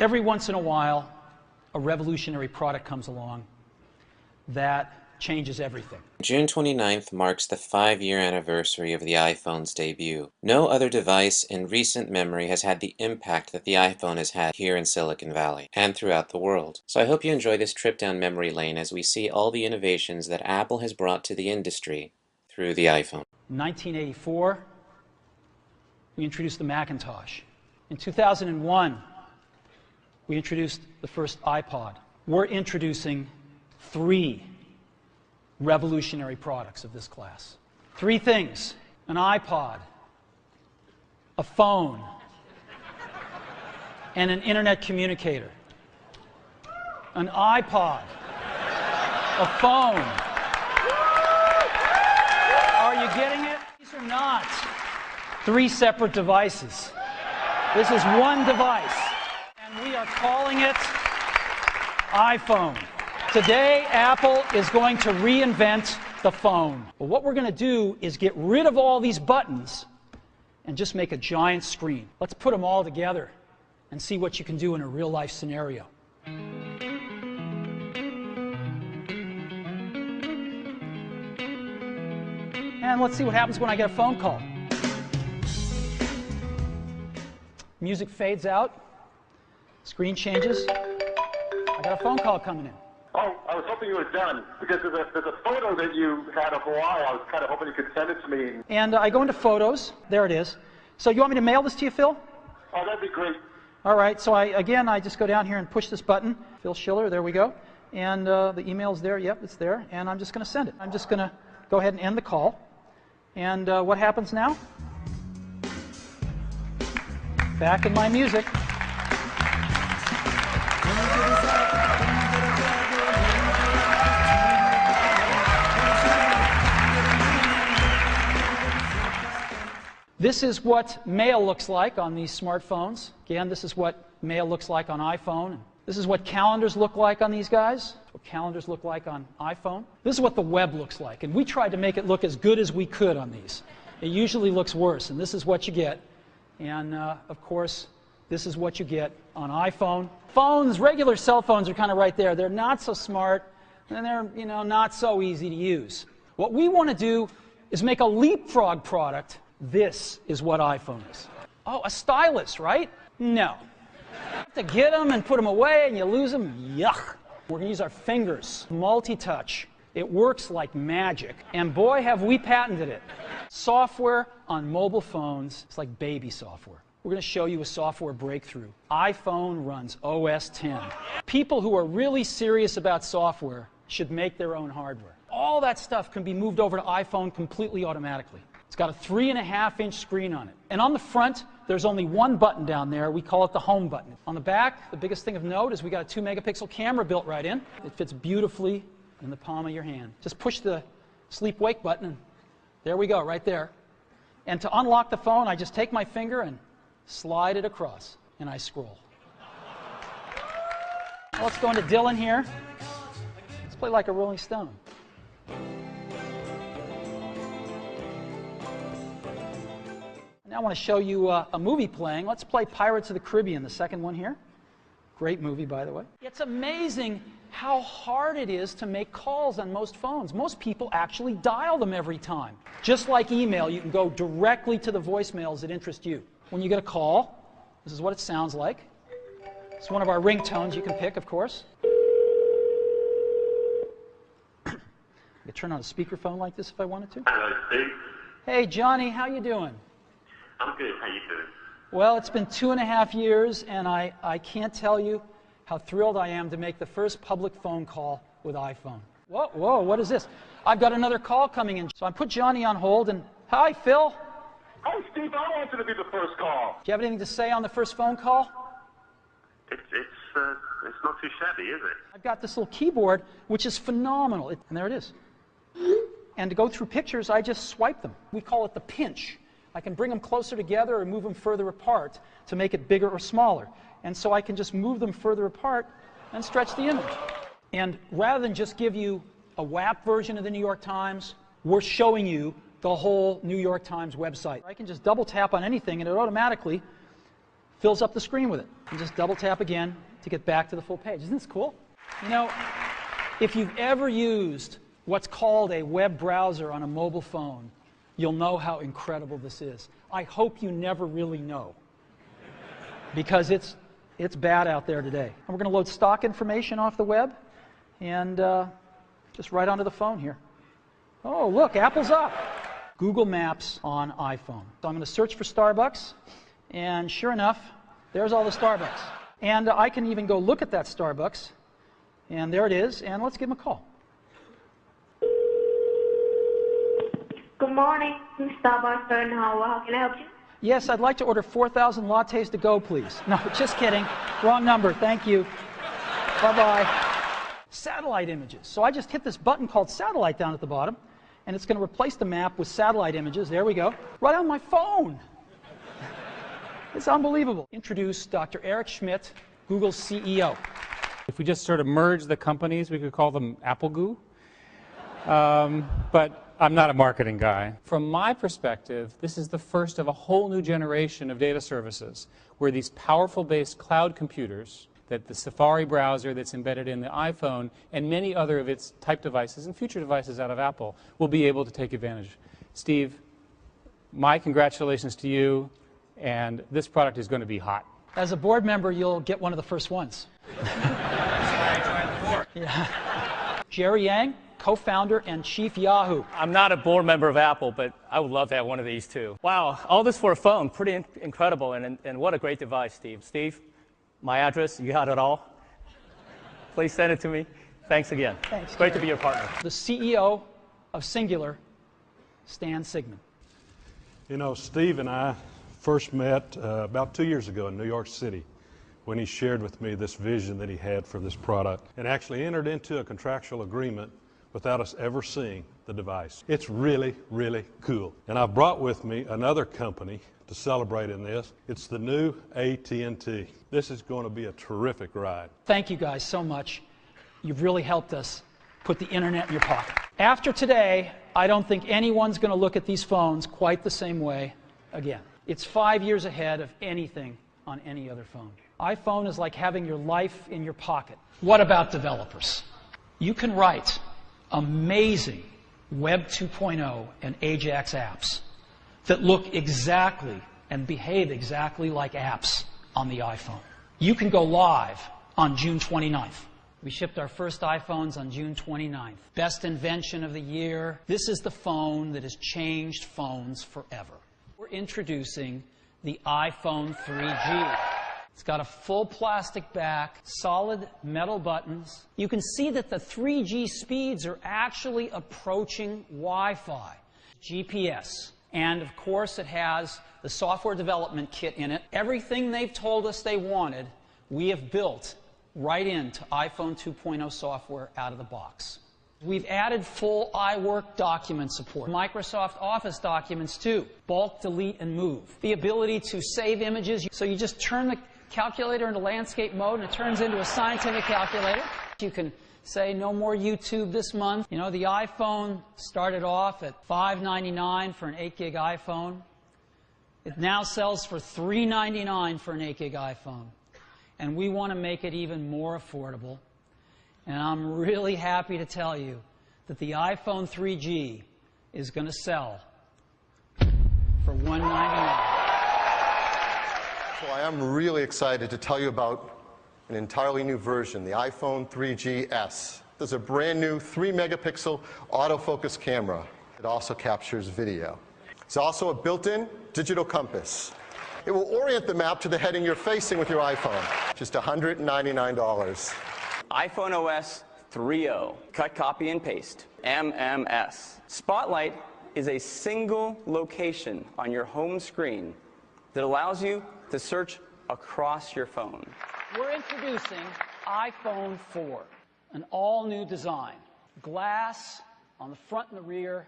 Every once in a while, a revolutionary product comes along that changes everything. June 29th marks the 5-year anniversary of the iPhone's debut. No other device in recent memory has had the impact that the iPhone has had here in Silicon Valley and throughout the world. So I hope you enjoy this trip down memory lane as we see all the innovations that Apple has brought to the industry through the iPhone. In 1984, we introduced the Macintosh. In 2001, we introduced the first iPod. We're introducing 3 revolutionary products of this class. 3 things: an iPod, a phone, and an internet communicator. An iPod, a phone. Are you getting it? These are not 3 separate devices. This is one device, and we are calling it iPhone. Today, Apple is going to reinvent the phone. But what we're going to do is get rid of all these buttons and just make a giant screen. Let's put them all together and see what you can do in a real-life scenario. And let's see what happens when I get a phone call. Music fades out. Screen changes. I got a phone call coming in. Oh, I was hoping you were done, because there's a photo that you had of Hawaii. I was kind of hoping you could send it to me. And I go into Photos. There it is. So you want me to mail this to you, Phil? Oh, that'd be great. All right. So I just go down here and push this button. Phil Schiller, there we go. And the email's there. Yep, it's there. And I'm just going to send it. I'm just going to go ahead and end the call. And what happens now? Back in my music. This is what mail looks like on these smartphones. Again, this is what mail looks like on iPhone. This is what calendars look like on these guys. What calendars look like on iPhone. This is what the web looks like. And we tried to make it look as good as we could on these. It usually looks worse. And this is what you get. And of course, this is what you get on iPhone. Phones, regular cell phones, are kind of right there. They're not so smart, and they're not so easy to use. What we want to do is make a leapfrog product. This is what iPhone is. Oh, a stylus, right? No. You have to get them and put them away, and you lose them. Yuck. We're going to use our fingers. Multi-touch. It works like magic. And boy, have we patented it. Software on mobile phones is like baby software. We're going to show you a software breakthrough. iPhone runs OS X. People who are really serious about software should make their own hardware. All that stuff can be moved over to iPhone completely automatically. It's got a 3.5-inch screen on it. And on the front, there's only one button down there. We call it the home button. On the back, the biggest thing of note is we got a 2-megapixel camera built right in. It fits beautifully in the palm of your hand. Just push the sleep-wake button, and there we go, right there. And to unlock the phone, I just take my finger and slide it across, and I scroll. Well, let's go into Dylan here. Let's play like a Rolling Stone. Now I want to show you a movie playing. Let's play Pirates of the Caribbean, the second one here. Great movie, by the way. It's amazing how hard it is to make calls on most phones. Most people actually dial them every time. Just like email, you can go directly to the voicemails that interest you. When you get a call, this is what it sounds like. It's one of our ringtones you can pick, of course. I could turn on a speakerphone like this if I wanted to. Hello, Steve. Hey, Johnny, how you doing? I'm good. How you doing? Well, it's been 2.5 years, and I can't tell you how thrilled I am to make the first public phone call with iPhone. Whoa, what is this? I've got another call coming in. So I put Johnny on hold, and hi, Phil. Hey, Steve, I wanted to be the first call. Do you have anything to say on the first phone call? It's not too shabby, is it? I've got this little keyboard, which is phenomenal. And there it is. And to go through pictures, I just swipe them. We call it the pinch. I can bring them closer together or move them further apart to make it bigger or smaller. And so I can just move them further apart and stretch the image. And rather than just give you a WAP version of the New York Times, we're showing you the whole New York Times website. I can just double tap on anything and it automatically fills up the screen with it. You just double tap again to get back to the full page. Isn't this cool? You know, if you've ever used what's called a web browser on a mobile phone, you'll know how incredible this is. I hope you never really know, because it's bad out there today. And we're going to load stock information off the web and just right onto the phone here. Oh, look, Apple's up. Google Maps on iPhone. So I'm going to search for Starbucks, and sure enough, there's all the Starbucks. And I can even go look at that Starbucks, and there it is, and let's give them a call. Good morning, Starbucks. How can I help you? Yes, I'd like to order 4,000 lattes to go, please. No, just kidding. Wrong number. Thank you. Bye-bye. Satellite images. So I just hit this button called Satellite down at the bottom, and it's going to replace the map with satellite images. There we go. Right on my phone. It's unbelievable. Introduce Dr. Eric Schmidt, Google's CEO. If we just sort of merge the companies, we could call them Apple Goo. But I'm not a marketing guy. From my perspective, this is the first of a whole new generation of data services where these powerful-based cloud computers, that the Safari browser that's embedded in the iPhone and many other of its type devices and future devices out of Apple will be able to take advantage. Steve, my congratulations to you, and this product is going to be hot. As a board member, you'll get one of the first ones. Yeah. Jerry Yang, co-founder and chief Yahoo. I'm not a board member of Apple, but I would love to have one of these too. Wow, all this for a phone, pretty incredible, and what a great device, Steve. Steve, my address, you got it all. Please send it to me. Thanks again. Thanks, great Jerry. to be your partner. The CEO of Singular, Stan Sigman. You know, Steve and I first met about 2 years ago in New York City when he shared with me this vision that he had for this product and actually entered into a contractual agreement without us ever seeing the device. It's really, really cool. And I've brought with me another company to celebrate in this. It's the new AT&T. This is going to be a terrific ride. Thank you guys so much. You've really helped us put the internet in your pocket. After today, I don't think anyone's going to look at these phones quite the same way again. It's 5 years ahead of anything on any other phone. iPhone is like having your life in your pocket. What about developers? You can write amazing Web 2.0 and AJAX apps that look exactly and behave exactly like apps on the iPhone. You can go live on June 29th. We shipped our first iPhones on June 29th. Best invention of the year. This is the phone that has changed phones forever. We're introducing the iPhone 3G. It's got a full plastic back, solid metal buttons. You can see that the 3G speeds are actually approaching Wi-Fi, GPS. And of course it has the software development kit in it. Everything they've told us they wanted, we have built right into iPhone 2.0 software out of the box. We've added full iWork document support, Microsoft Office documents too, bulk, delete, and move. The ability to save images, so you just turn the calculator into landscape mode and it turns into a scientific calculator. You can say no more YouTube this month. You know, the iPhone started off at $5.99 for an 8 gig iPhone. It now sells for $3.99 for an 8 gig iPhone. And we want to make it even more affordable. And I'm really happy to tell you that the iPhone 3G is going to sell for $199. So I am really excited to tell you about an entirely new version, the iPhone 3GS. There's a brand new 3-megapixel autofocus camera. It also captures video. It's also a built-in digital compass. It will orient the map to the heading you're facing with your iPhone. Just $199. iPhone OS 3.0, cut, copy, and paste, MMS. Spotlight is a single location on your home screen that allows you to search across your phone. We're introducing iPhone 4, an all-new design. Glass on the front and the rear,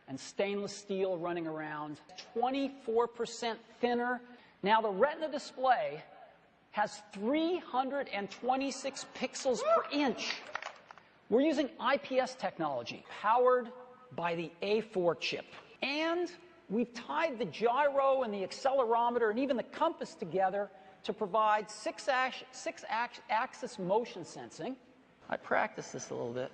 and stainless steel running around. 24% thinner. Now the Retina display has 326 pixels per inch. We're using IPS technology, powered by the A4 chip. And we've tied the gyro and the accelerometer and even the compass together to provide six-axis motion sensing. I practiced this a little bit.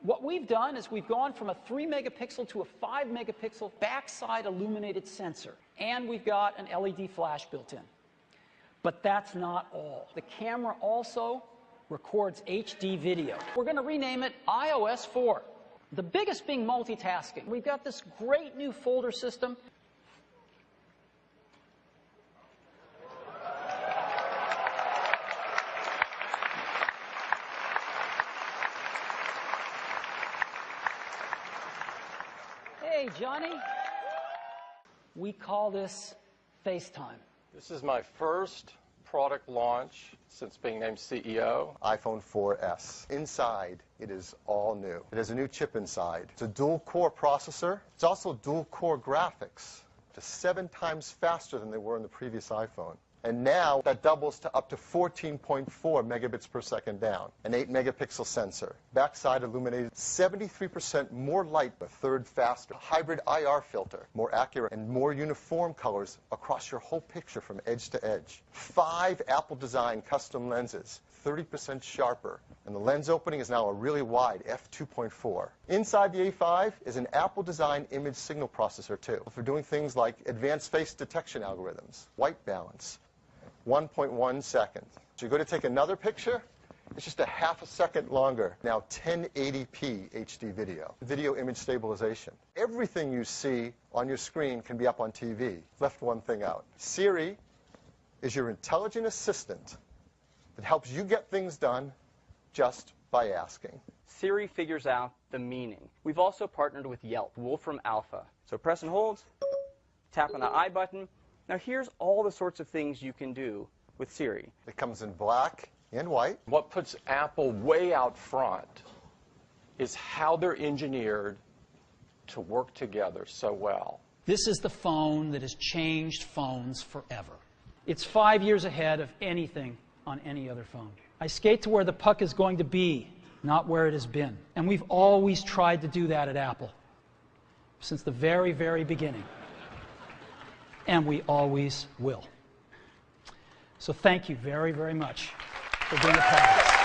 What we've done is we've gone from a 3 megapixel to a 5 megapixel backside illuminated sensor, and we've got an LED flash built in. But that's not all. The camera also records HD video. We're going to rename it iOS 4. The biggest being multitasking. We've got this great new folder system. Hey, Johnny. We call this FaceTime. This is my first product launch since being named CEO. iPhone 4S. Inside, it is all new. It has a new chip inside. It's a dual-core processor. It's also dual-core graphics, just 7 times faster than they were in the previous iPhone. And now that doubles to up to 14.4 megabits per second down. An 8 megapixel sensor. Backside illuminated 73% more light, a third faster. Hybrid IR filter, more accurate and more uniform colors across your whole picture from edge to edge. 5 Apple design custom lenses, 30% sharper. And the lens opening is now a really wide f2.4. Inside the A5 is an Apple design image signal processor too, for doing things like advanced face detection algorithms, white balance. 1.1 seconds. So you go to take another picture, it's just a half a second longer. Now 1080p HD video. Video image stabilization. Everything you see on your screen can be up on TV. Left one thing out. Siri is your intelligent assistant that helps you get things done just by asking. Siri figures out the meaning. We've also partnered with Yelp, Wolfram Alpha. So press and hold, tap on the I button. Now here's all the sorts of things you can do with Siri. It comes in black and white. What puts Apple way out front is how they're engineered to work together so well. This is the phone that has changed phones forever. It's 5 years ahead of anything on any other phone. I skate to where the puck is going to be, not where it has been. And we've always tried to do that at Apple, since the very, very beginning. And we always will. So thank you very, very much for being a part of this.